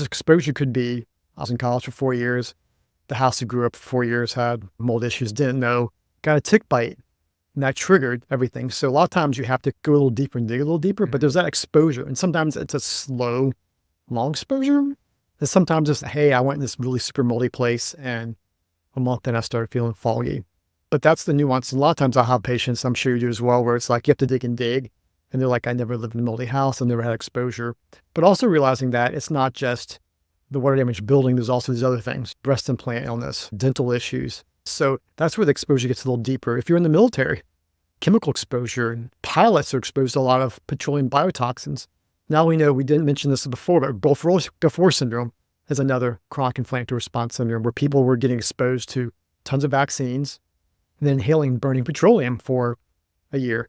Exposure could be, I was in college for 4 years. The house I grew up for 4 years had mold issues, didn't know, got a tick bite, and that triggered everything. So a lot of times you have to go a little deeper and dig a little deeper, but there's that exposure. And sometimes it's a slow, long exposure. And sometimes it's, hey, I went in this really super moldy place and a month in I started feeling foggy. But that's the nuance. And a lot of times I'll have patients, I'm sure you do as well, where it's like you have to dig and dig. And they're like, I never lived in a moldy house. I've never had exposure. But also realizing that it's not just the water damage building. There's also these other things, breast implant illness, dental issues. So that's where the exposure gets a little deeper. If you're in the military, chemical exposure, pilots are exposed to a lot of petroleum biotoxins. Now we know, we didn't mention this before, but Gulf syndrome is another chronic inflammatory response syndrome where people were getting exposed to tons of vaccines and then inhaling burning petroleum for a year.